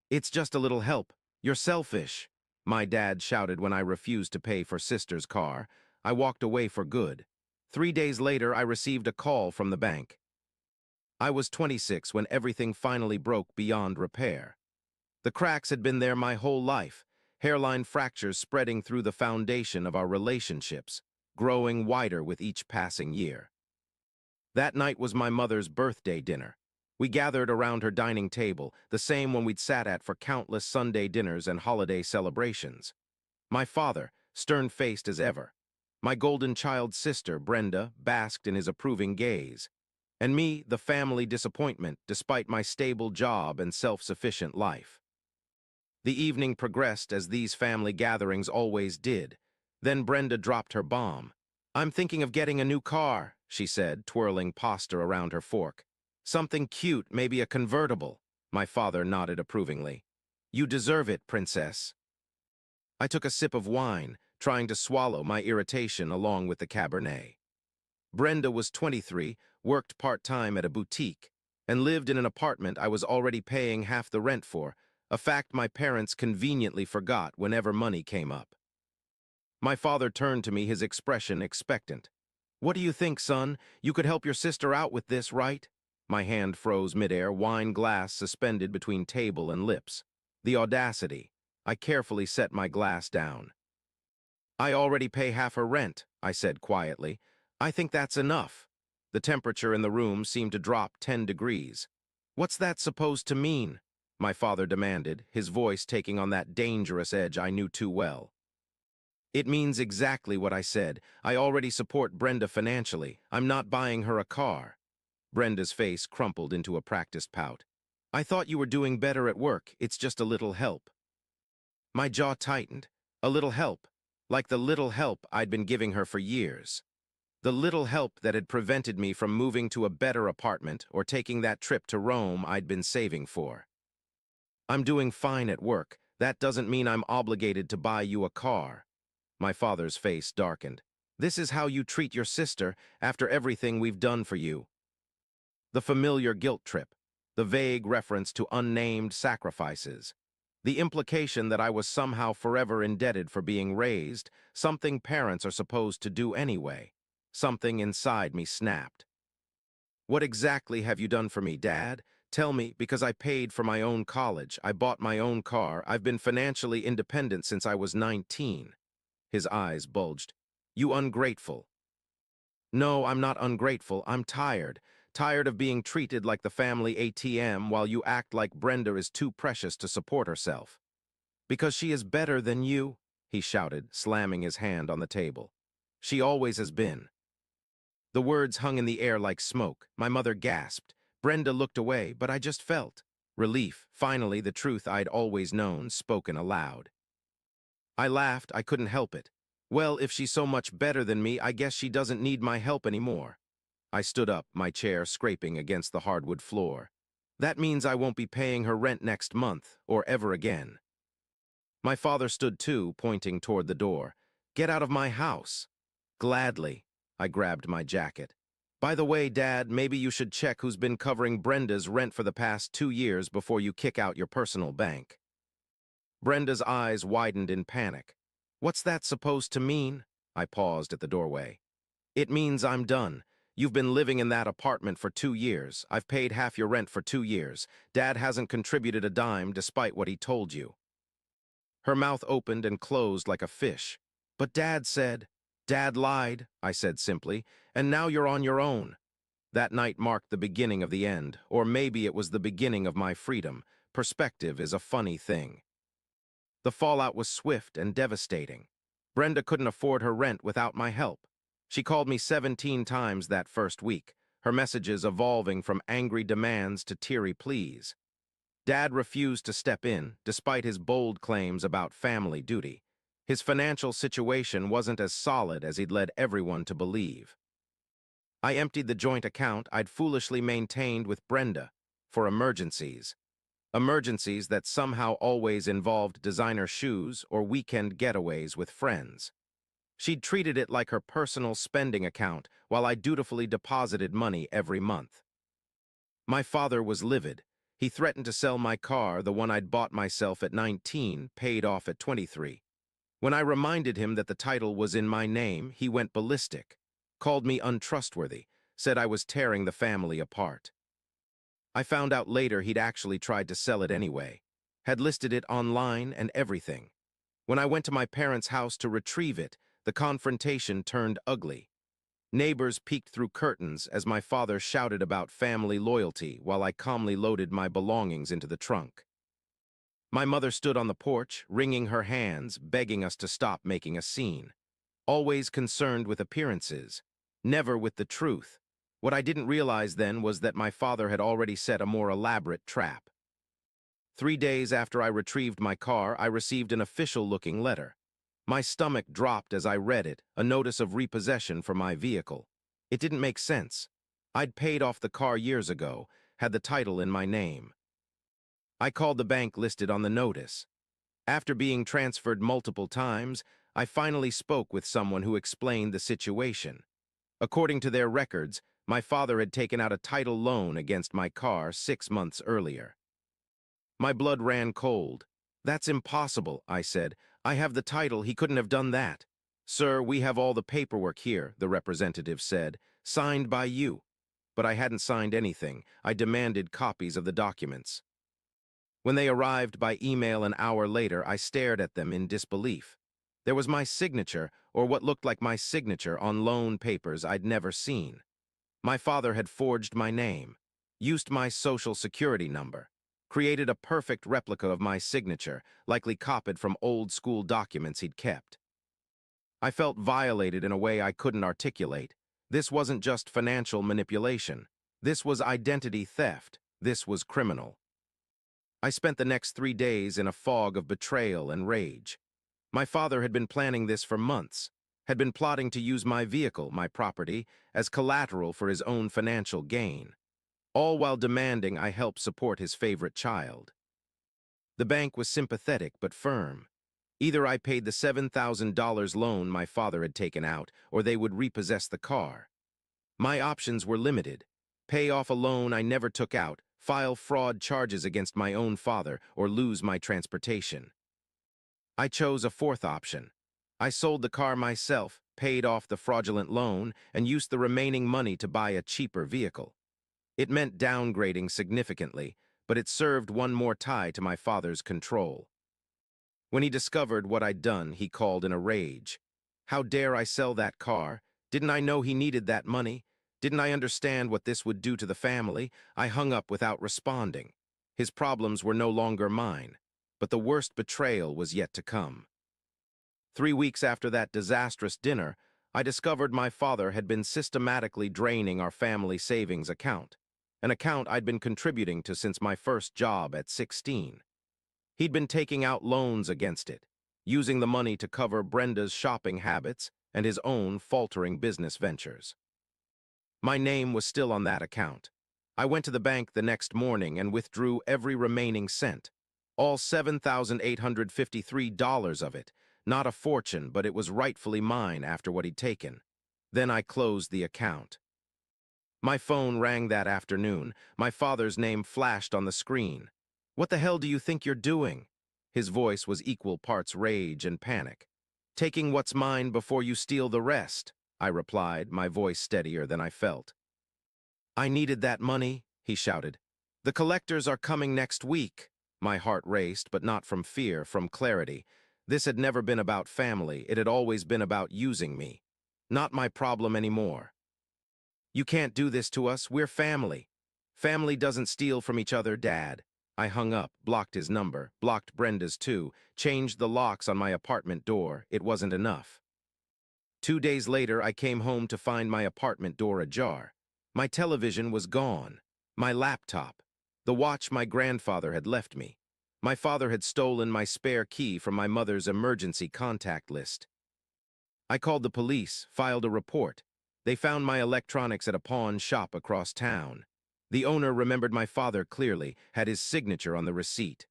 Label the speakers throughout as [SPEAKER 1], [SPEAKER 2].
[SPEAKER 1] It's just a little help. You're selfish, my dad shouted when I refused to pay for sister's car. I walked away for good. 3 days later, I received a call from the bank. I was 26 when everything finally broke beyond repair. The cracks had been there my whole life, hairline fractures spreading through the foundation of our relationships, growing wider with each passing year. That night was my mother's birthday dinner. We gathered around her dining table, the same one we'd sat at for countless Sunday dinners and holiday celebrations. My father, stern-faced as ever. My golden child sister, Brenda, basked in his approving gaze. And me, the family disappointment, despite my stable job and self-sufficient life. The evening progressed as these family gatherings always did. Then Brenda dropped her bomb. "I'm thinking of getting a new car," she said, twirling pasta around her fork. "Something cute, maybe a convertible." My father nodded approvingly. "You deserve it, princess." I took a sip of wine, trying to swallow my irritation along with the Cabernet. Brenda was 23, worked part-time at a boutique, and lived in an apartment I was already paying half the rent for, a fact my parents conveniently forgot whenever money came up. My father turned to me, his expression expectant. "What do you think, son? You could help your sister out with this, right?" My hand froze midair, wine glass suspended between table and lips. The audacity. I carefully set my glass down. "I already pay half her rent," I said quietly. "I think that's enough." The temperature in the room seemed to drop 10 degrees. "What's that supposed to mean?" my father demanded, his voice taking on that dangerous edge I knew too well. "It means exactly what I said. I already support Brenda financially. I'm not buying her a car." Brenda's face crumpled into a practiced pout. "I thought you were doing better at work. It's just a little help." My jaw tightened. A little help, like the little help I'd been giving her for years. The little help that had prevented me from moving to a better apartment or taking that trip to Rome I'd been saving for. "I'm doing fine at work. That doesn't mean I'm obligated to buy you a car." My father's face darkened. "This is how you treat your sister after everything we've done for you." The familiar guilt trip, the vague reference to unnamed sacrifices, the implication that I was somehow forever indebted for being raised, something parents are supposed to do anyway. Something inside me snapped. "What exactly have you done for me, Dad? Tell me, because I paid for my own college, I bought my own car, I've been financially independent since I was 19. His eyes bulged. "You ungrateful." "No, I'm not ungrateful. I'm tired. Tired of being treated like the family ATM while you act like Brenda is too precious to support herself." "Because she is better than you," he shouted, slamming his hand on the table. "She always has been." The words hung in the air like smoke. My mother gasped. Brenda looked away, but I just felt relief. Finally, the truth I'd always known, spoken aloud. I laughed. I couldn't help it. "Well, if she's so much better than me, I guess she doesn't need my help anymore." I stood up, my chair scraping against the hardwood floor. "That means I won't be paying her rent next month, or ever again." My father stood too, pointing toward the door. "Get out of my house." "Gladly." I grabbed my jacket. "By the way, Dad, maybe you should check who's been covering Brenda's rent for the past 2 years before you kick out your personal bank." Brenda's eyes widened in panic. "What's that supposed to mean?" I paused at the doorway. "It means I'm done. You've been living in that apartment for 2 years. I've paid half your rent for 2 years. Dad hasn't contributed a dime despite what he told you." Her mouth opened and closed like a fish. "But Dad said—" "Dad lied," I said simply, "and now you're on your own." That night marked the beginning of the end, or maybe it was the beginning of my freedom. Perspective is a funny thing. The fallout was swift and devastating. Brenda couldn't afford her rent without my help. She called me 17 times that first week, her messages evolving from angry demands to teary pleas. Dad refused to step in, despite his bold claims about family duty. His financial situation wasn't as solid as he'd led everyone to believe. I emptied the joint account I'd foolishly maintained with Brenda for emergencies. Emergencies that somehow always involved designer shoes or weekend getaways with friends. She'd treated it like her personal spending account while I dutifully deposited money every month. My father was livid. He threatened to sell my car, the one I'd bought myself at 19, paid off at 23. When I reminded him that the title was in my name, he went ballistic, called me untrustworthy, said I was tearing the family apart. I found out later he'd actually tried to sell it anyway, had listed it online and everything. When I went to my parents' house to retrieve it, the confrontation turned ugly. Neighbors peeked through curtains as my father shouted about family loyalty while I calmly loaded my belongings into the trunk. My mother stood on the porch, wringing her hands, begging us to stop making a scene. Always concerned with appearances, never with the truth. What I didn't realize then was that my father had already set a more elaborate trap. 3 days after I retrieved my car, I received an official-looking letter. My stomach dropped as I read it, a notice of repossession for my vehicle. It didn't make sense. I'd paid off the car years ago, had the title in my name. I called the bank listed on the notice. After being transferred multiple times, I finally spoke with someone who explained the situation. According to their records, my father had taken out a title loan against my car 6 months earlier. My blood ran cold. "That's impossible," I said. "I have the title. He couldn't have done that." "Sir, we have all the paperwork here," the representative said, "signed by you." But I hadn't signed anything. I demanded copies of the documents. When they arrived by email an hour later, I stared at them in disbelief. There was my signature, or what looked like my signature, on loan papers I'd never seen. My father had forged my name, used my social security number, created a perfect replica of my signature, likely copied from old-school documents he'd kept. I felt violated in a way I couldn't articulate. This wasn't just financial manipulation. This was identity theft. This was criminal. I spent the next 3 days in a fog of betrayal and rage. My father had been planning this for months, had been plotting to use my vehicle, my property, as collateral for his own financial gain, all while demanding I help support his favorite child. The bank was sympathetic but firm. Either I paid the $7,000 loan my father had taken out, or they would repossess the car. My options were limited: pay off a loan I never took out, file fraud charges against my own father, or lose my transportation. I chose a fourth option. I sold the car myself, paid off the fraudulent loan, and used the remaining money to buy a cheaper vehicle. It meant downgrading significantly, but it served one more tie to my father's control. When he discovered what I'd done, he called in a rage. How dare I sell that car? Didn't I know he needed that money? Didn't I understand what this would do to the family? I hung up without responding. His problems were no longer mine, but the worst betrayal was yet to come. 3 weeks after that disastrous dinner, I discovered my father had been systematically draining our family savings account, an account I'd been contributing to since my first job at 16. He'd been taking out loans against it, using the money to cover Brenda's shopping habits and his own faltering business ventures. My name was still on that account. I went to the bank the next morning and withdrew every remaining cent, all $7,853 of it. Not a fortune, but it was rightfully mine after what he'd taken. Then I closed the account. My phone rang that afternoon. My father's name flashed on the screen. "What the hell do you think you're doing?" His voice was equal parts rage and panic. "Taking what's mine before you steal the rest," I replied, my voice steadier than I felt. "I needed that money," he shouted. "The collectors are coming next week." My heart raced, but not from fear, from clarity. This had never been about family. It had always been about using me. Not my problem anymore. "You can't do this to us. We're family." "Family doesn't steal from each other, Dad." I hung up, blocked his number, blocked Brenda's too, changed the locks on my apartment door. It wasn't enough. 2 days later, I came home to find my apartment door ajar. My television was gone. My laptop. The watch my grandfather had left me. My father had stolen my spare key from my mother's emergency contact list. I called the police, filed a report. They found my electronics at a pawn shop across town. The owner remembered my father clearly, had his signature on the receipt.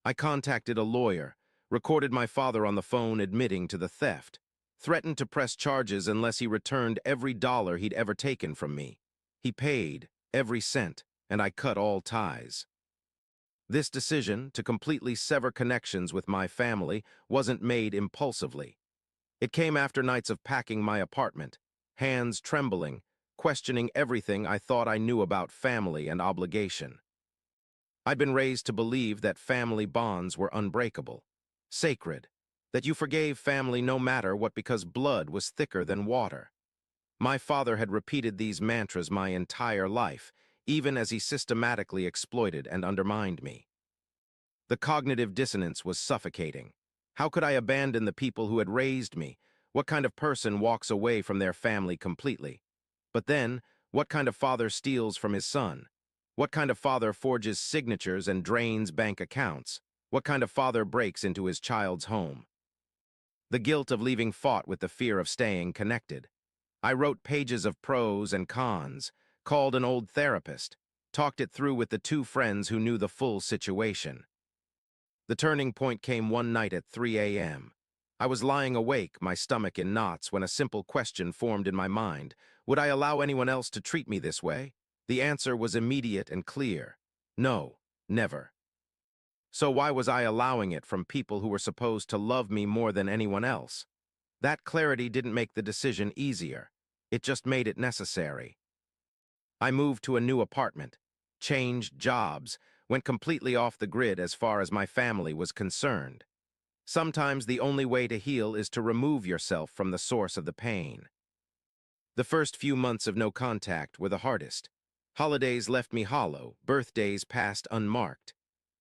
[SPEAKER 1] I contacted a lawyer, recorded my father on the phone admitting to the theft, threatened to press charges unless he returned every dollar he'd ever taken from me. He paid, every cent, and I cut all ties. This decision to completely sever connections with my family wasn't made impulsively. It came after nights of packing my apartment, hands trembling, questioning everything I thought I knew about family and obligation. I'd been raised to believe that family bonds were unbreakable, sacred, that you forgave family no matter what because blood was thicker than water. My father had repeated these mantras my entire life, even as he systematically exploited and undermined me. The cognitive dissonance was suffocating. How could I abandon the people who had raised me? What kind of person walks away from their family completely? But then, what kind of father steals from his son? What kind of father forges signatures and drains bank accounts? What kind of father breaks into his child's home? The guilt of leaving fought with the fear of staying connected. I wrote pages of pros and cons, called an old therapist, talked it through with the two friends who knew the full situation. The turning point came one night at 3 a.m. I was lying awake, my stomach in knots, when a simple question formed in my mind. Would I allow anyone else to treat me this way? The answer was immediate and clear. No, never. So why was I allowing it from people who were supposed to love me more than anyone else? That clarity didn't make the decision easier. It just made it necessary. I moved to a new apartment, changed jobs, went completely off the grid as far as my family was concerned. Sometimes the only way to heal is to remove yourself from the source of the pain. The first few months of no contact were the hardest. Holidays left me hollow, birthdays passed unmarked.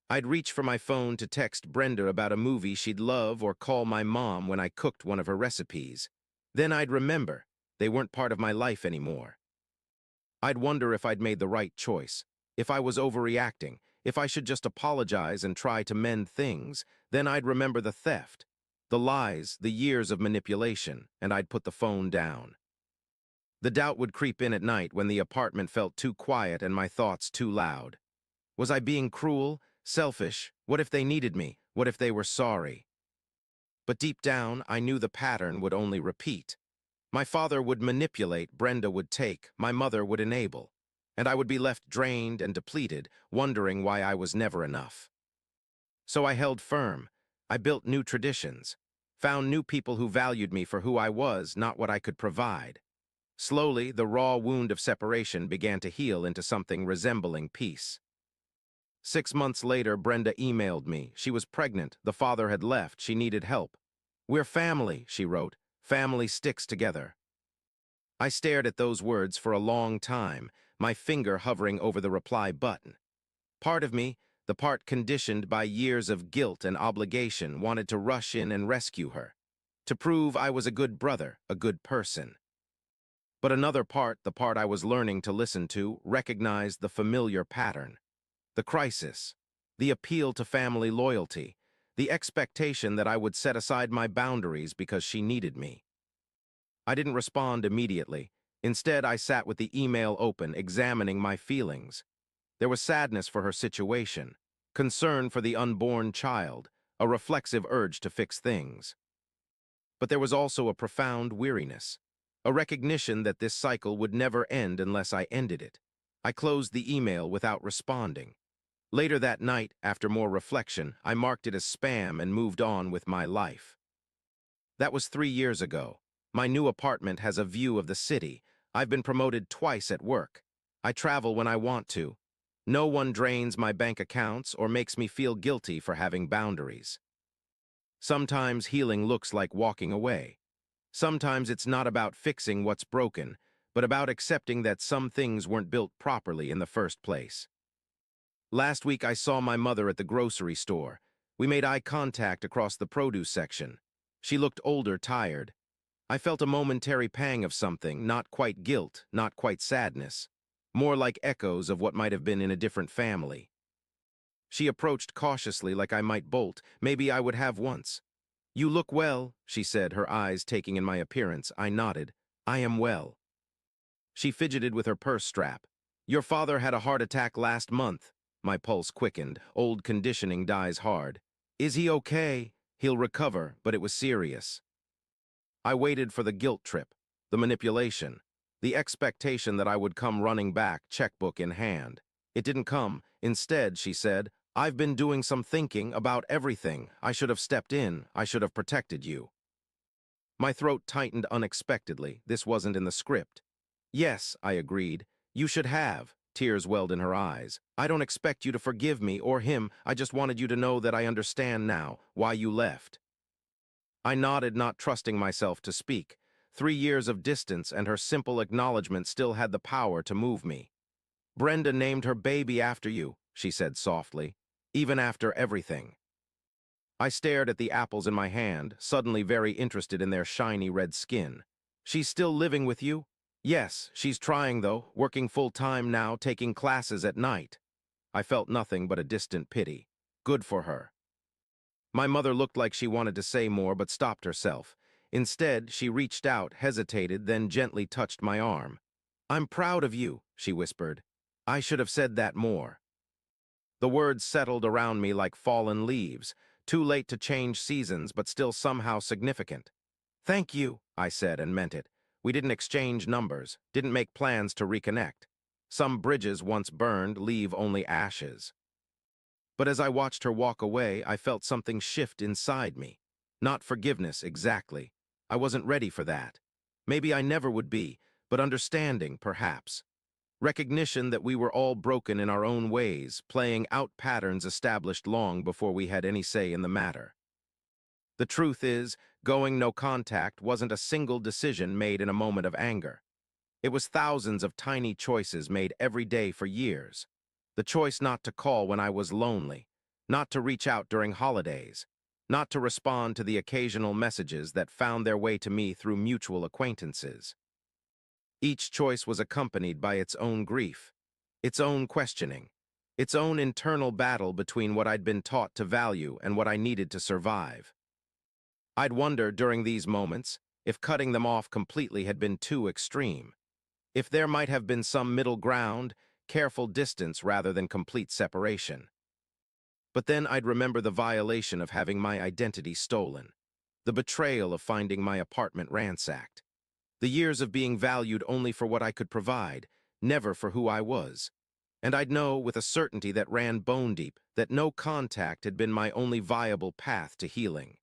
[SPEAKER 1] I'd reach for my phone to text Brenda about a movie she'd love or call my mom when I cooked one of her recipes. Then I'd remember they weren't part of my life anymore. I'd wonder if I'd made the right choice, if I was overreacting, if I should just apologize and try to mend things. Then I'd remember the theft, the lies, the years of manipulation, and I'd put the phone down. The doubt would creep in at night when the apartment felt too quiet and my thoughts too loud. Was I being cruel, selfish? What if they needed me? What if they were sorry? But deep down, I knew the pattern would only repeat. My father would manipulate, Brenda would take, my mother would enable, and I would be left drained and depleted, wondering why I was never enough. So I held firm. I built new traditions, found new people who valued me for who I was, not what I could provide. Slowly, the raw wound of separation began to heal into something resembling peace. 6 months later, Brenda emailed me. She was pregnant, the father had left, she needed help. "We're family," she wrote. "Family sticks together." I stared at those words for a long time, my finger hovering over the reply button. Part of me, the part conditioned by years of guilt and obligation, wanted to rush in and rescue her, to prove I was a good brother, a good person. But another part, the part I was learning to listen to, recognized the familiar pattern. The crisis, the appeal to family loyalty, the expectation that I would set aside my boundaries because she needed me. I didn't respond immediately. Instead, I sat with the email open, examining my feelings. There was sadness for her situation, concern for the unborn child, a reflexive urge to fix things. But there was also a profound weariness, a recognition that this cycle would never end unless I ended it. I closed the email without responding. Later that night, after more reflection, I marked it as spam and moved on with my life. That was 3 years ago. My new apartment has a view of the city. I've been promoted twice at work. I travel when I want to. No one drains my bank accounts or makes me feel guilty for having boundaries. Sometimes healing looks like walking away. Sometimes it's not about fixing what's broken, but about accepting that some things weren't built properly in the first place. Last week I saw my mother at the grocery store. We made eye contact across the produce section. She looked older, tired. I felt a momentary pang of something, not quite guilt, not quite sadness, more like echoes of what might have been in a different family. She approached cautiously like I might bolt. Maybe I would have once. "You look well," she said, her eyes taking in my appearance. I nodded. "I am well." She fidgeted with her purse strap. "Your father had a heart attack last month." My pulse quickened. Old conditioning dies hard. "Is he okay?" "He'll recover, but it was serious." I waited for the guilt trip, the manipulation, the expectation that I would come running back, checkbook in hand. It didn't come. Instead, she said, "I've been doing some thinking about everything. I should have stepped in. I should have protected you." My throat tightened unexpectedly. This wasn't in the script. "Yes," I agreed. "You should have." Tears welled in her eyes. "I don't expect you to forgive me or him. I just wanted you to know that I understand now why you left." I nodded, not trusting myself to speak. 3 years of distance and her simple acknowledgement still had the power to move me. "Brenda named her baby after you," she said softly, "even after everything." I stared at the apples in my hand, suddenly very interested in their shiny red skin. "She's still living with you?" "Yes, she's trying though, working full-time now, taking classes at night." I felt nothing but a distant pity. Good for her. My mother looked like she wanted to say more but stopped herself. Instead, she reached out, hesitated, then gently touched my arm. "I'm proud of you," she whispered. "I should have said that more." The words settled around me like fallen leaves, too late to change seasons but still somehow significant. "Thank you," I said and meant it. We didn't exchange numbers, didn't make plans to reconnect. Some bridges once burned leave only ashes. But as I watched her walk away, I felt something shift inside me. Not forgiveness, exactly. I wasn't ready for that. Maybe I never would be, but understanding, perhaps. Recognition that we were all broken in our own ways, playing out patterns established long before we had any say in the matter. The truth is, going no contact wasn't a single decision made in a moment of anger. It was thousands of tiny choices made every day for years. The choice not to call when I was lonely, not to reach out during holidays, not to respond to the occasional messages that found their way to me through mutual acquaintances. Each choice was accompanied by its own grief, its own questioning, its own internal battle between what I'd been taught to value and what I needed to survive. I'd wonder during these moments if cutting them off completely had been too extreme. If there might have been some middle ground, careful distance rather than complete separation. But then I'd remember the violation of having my identity stolen, the betrayal of finding my apartment ransacked, the years of being valued only for what I could provide, never for who I was. And I'd know with a certainty that ran bone deep that no contact had been my only viable path to healing.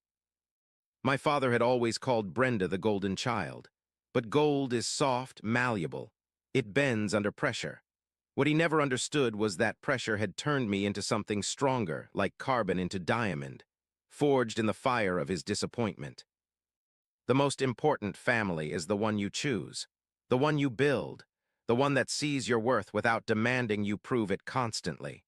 [SPEAKER 1] My father had always called Brenda the golden child. But gold is soft, malleable. It bends under pressure. What he never understood was that pressure had turned me into something stronger, like carbon into diamond, forged in the fire of his disappointment. The most important family is the one you choose, the one you build, the one that sees your worth without demanding you prove it constantly.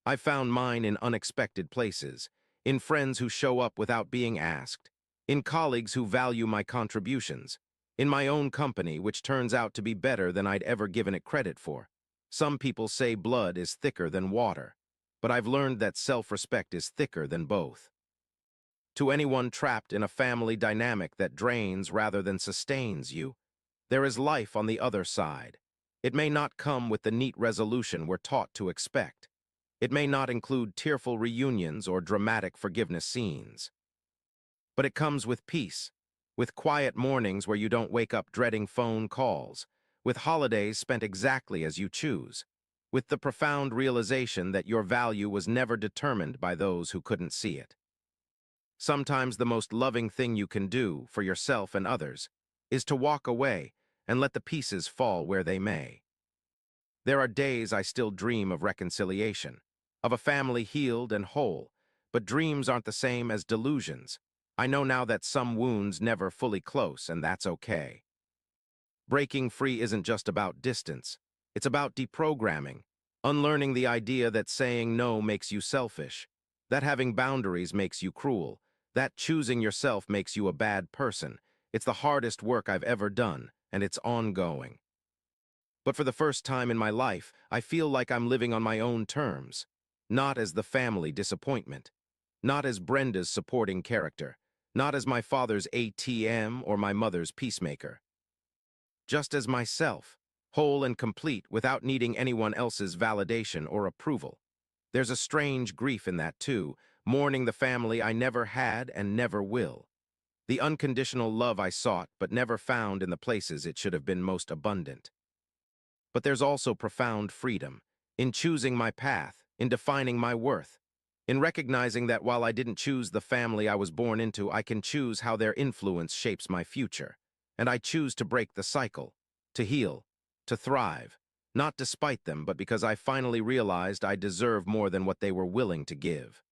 [SPEAKER 1] I found mine in unexpected places, in friends who show up without being asked, in colleagues who value my contributions, in my own company, which turns out to be better than I'd ever given it credit for. Some people say blood is thicker than water, but I've learned that self-respect is thicker than both. To anyone trapped in a family dynamic that drains rather than sustains you, there is life on the other side. It may not come with the neat resolution we're taught to expect. It may not include tearful reunions or dramatic forgiveness scenes. But it comes with peace, with quiet mornings where you don't wake up dreading phone calls, with holidays spent exactly as you choose, with the profound realization that your value was never determined by those who couldn't see it. Sometimes the most loving thing you can do for yourself and others is to walk away and let the pieces fall where they may. There are days I still dream of reconciliation, of a family healed and whole, but dreams aren't the same as delusions. I know now that some wounds never fully close, and that's okay. Breaking free isn't just about distance. It's about deprogramming, unlearning the idea that saying no makes you selfish, that having boundaries makes you cruel, that choosing yourself makes you a bad person. It's the hardest work I've ever done, and it's ongoing. But for the first time in my life, I feel like I'm living on my own terms, not as the family disappointment, not as Brenda's supporting character, not as my father's ATM or my mother's peacemaker. Just as myself, whole and complete without needing anyone else's validation or approval. There's a strange grief in that too, mourning the family I never had and never will. The unconditional love I sought but never found in the places it should have been most abundant. But there's also profound freedom in choosing my path, in defining my worth, in recognizing that while I didn't choose the family I was born into, I can choose how their influence shapes my future. And I choose to break the cycle, to heal, to thrive, not despite them, but because I finally realized I deserve more than what they were willing to give.